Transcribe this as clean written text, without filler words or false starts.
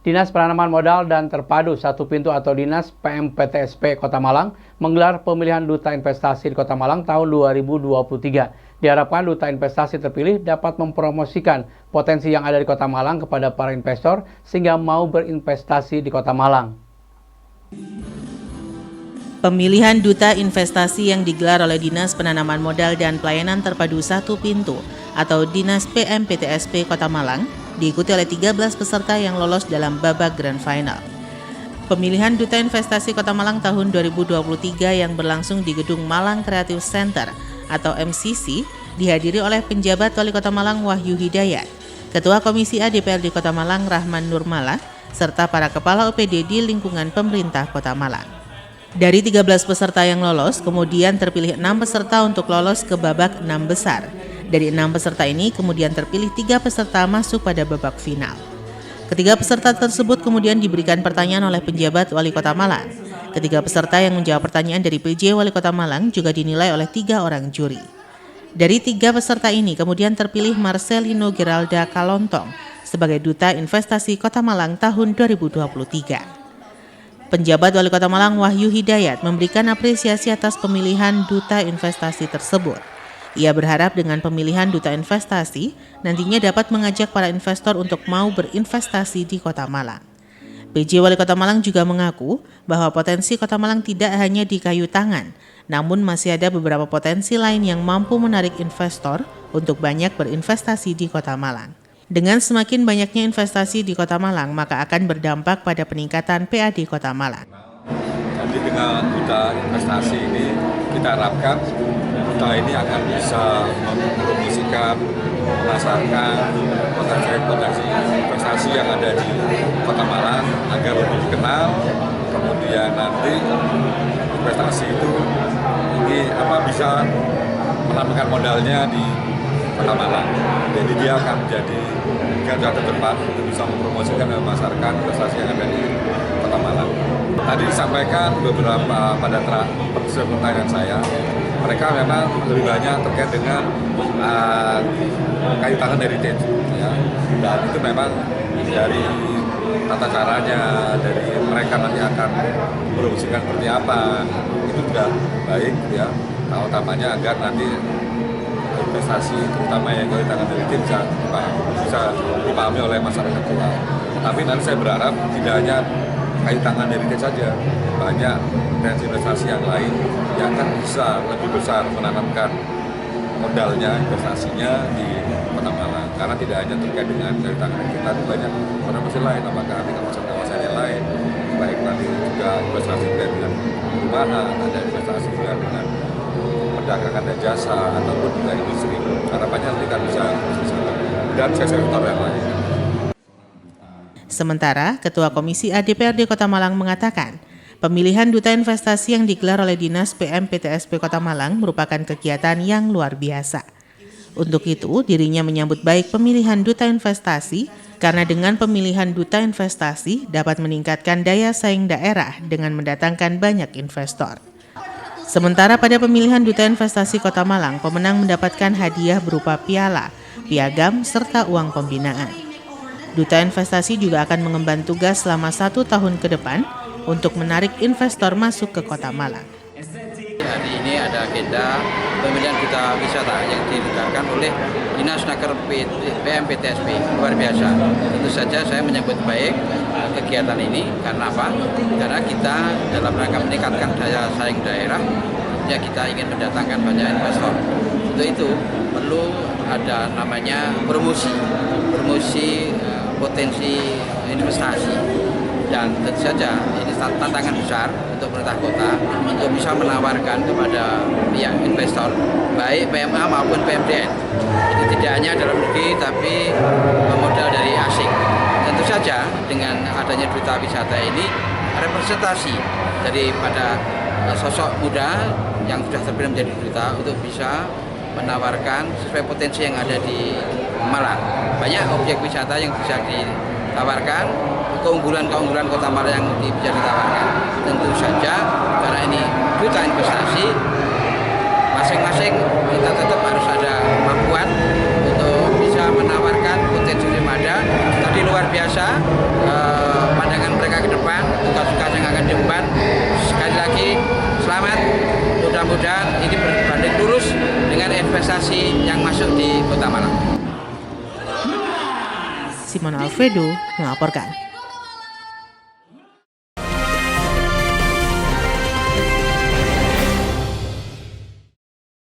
Dinas Penanaman Modal dan Terpadu Satu Pintu atau Dinas PMPTSP Kota Malang menggelar pemilihan Duta Investasi di Kota Malang tahun 2023. Diharapkan Duta Investasi terpilih dapat mempromosikan potensi yang ada di Kota Malang kepada para investor sehingga mau berinvestasi di Kota Malang. Pemilihan Duta Investasi yang digelar oleh Dinas Penanaman Modal dan Pelayanan Terpadu Satu Pintu atau Dinas PMPTSP Kota Malang diikuti oleh 13 peserta yang lolos dalam babak Grand Final. Pemilihan Duta Investasi Kota Malang tahun 2023 yang berlangsung di Gedung Malang Creative Center atau MCC dihadiri oleh penjabat Wali Kota Malang Wahyu Hidayat, Ketua Komisi A DPRD Kota Malang Rahman Nurmala, serta para kepala OPD di lingkungan pemerintah Kota Malang. Dari 13 peserta yang lolos, kemudian terpilih 6 peserta untuk lolos ke babak 6 besar. Dari 6 peserta ini, kemudian terpilih 3 peserta masuk pada babak final. Ketiga peserta tersebut kemudian diberikan pertanyaan oleh penjabat Wali Kota Malang. Ketiga peserta yang menjawab pertanyaan dari PJ Wali Kota Malang juga dinilai oleh 3 orang juri. Dari 3 peserta ini, kemudian terpilih Marcelino Geralda Kalontong sebagai Duta Investasi Kota Malang tahun 2023. Penjabat Wali Kota Malang Wahyu Hidayat memberikan apresiasi atas pemilihan Duta Investasi tersebut. Ia berharap dengan pemilihan Duta Investasi nantinya dapat mengajak para investor untuk mau berinvestasi di Kota Malang. PJ Wali Kota Malang juga mengaku bahwa potensi Kota Malang tidak hanya di kayu tangan, namun masih ada beberapa potensi lain yang mampu menarik investor untuk banyak berinvestasi di Kota Malang. Dengan semakin banyaknya investasi di Kota Malang, maka akan berdampak pada peningkatan PAD Kota Malang. Jadi dengan Duta Investasi ini, kita harapkan Duta ini akan bisa mempromosikan, memasarkan potensi investasi yang ada di Kota Malang agar lebih dikenal. Kemudian nanti investasi itu bisa menambahkan modalnya di Kota Malang. Jadi dia akan menjadi garda terdepan untuk bisa mempromosikan dan memasarkan investasi yang ada di Kota Malang. Tadi disampaikan beberapa pada pertanyaan saya, mereka memang lebih banyak terkait dengan kayu tangan heritage, ya. Dan itu memang dari tata caranya, dari mereka nanti akan mempromosikan seperti apa, itu sudah baik, ya. Nah, utamanya agar nanti investasi terutama yang kayu tangan heritage bisa dipahami oleh masyarakat luas. Tapi nanti saya berharap tidak hanya kayu tangan heritage saja, banyak potensi investasi yang lain yang akan bisa lebih besar menanamkan modalnya, investasinya di Kota Malang. Karena tidak hanya terkait dengan kayu tangan kita, tapi banyak potensi lain, apakah nanti kawasan-kawasan yang lain, baik nanti juga investasi terkait dengan perumahan, ada investasi juga dengan perdagangan dan jasa, ataupun juga industri. Harapannya nanti kan bisa dan sektor yang lain. Sementara, Ketua Komisi A DPRD Kota Malang mengatakan, pemilihan Duta Investasi yang digelar oleh Dinas PMPTSP Kota Malang merupakan kegiatan yang luar biasa. Untuk itu, dirinya menyambut baik pemilihan Duta Investasi karena dengan pemilihan Duta Investasi dapat meningkatkan daya saing daerah dengan mendatangkan banyak investor. Sementara pada pemilihan Duta Investasi Kota Malang, pemenang mendapatkan hadiah berupa piala, piagam, serta uang pembinaan. Duta Investasi juga akan mengemban tugas selama 1 tahun ke depan untuk menarik investor masuk ke Kota Malang. Hari ini ada agenda pemilihan Duta Wisata yang dilakukan oleh Dinas Naker PMPTSP, luar biasa. Tentu saja saya menyambut baik kegiatan ini, karena apa? Karena kita dalam rangka meningkatkan daya saing daerah, ya kita ingin mendatangkan banyak investor. Untuk itu perlu ada namanya promosi potensi investasi, dan tentu saja ini tantangan besar untuk pemerintah kota untuk bisa menawarkan kepada pihak investor baik PMA maupun PMDN. Itu tidak hanya dalam negeri tapi modal dari asing. Tentu saja dengan adanya Duta Wisata ini representasi daripada sosok muda yang sudah terpilih menjadi duta untuk bisa menawarkan sesuai potensi yang ada di Malang. Banyak objek wisata yang bisa ditawarkan, keunggulan-keunggulan Kota Malang yang bisa ditawarkan. Tentu saja karena ini Duta Investasi, masing-masing kita tetap harus ada kemampuan untuk bisa menawarkan potensi yang ada. Tadi luar biasa investasi yang masuk di Kota Malang. Simon Alfredo melaporkan.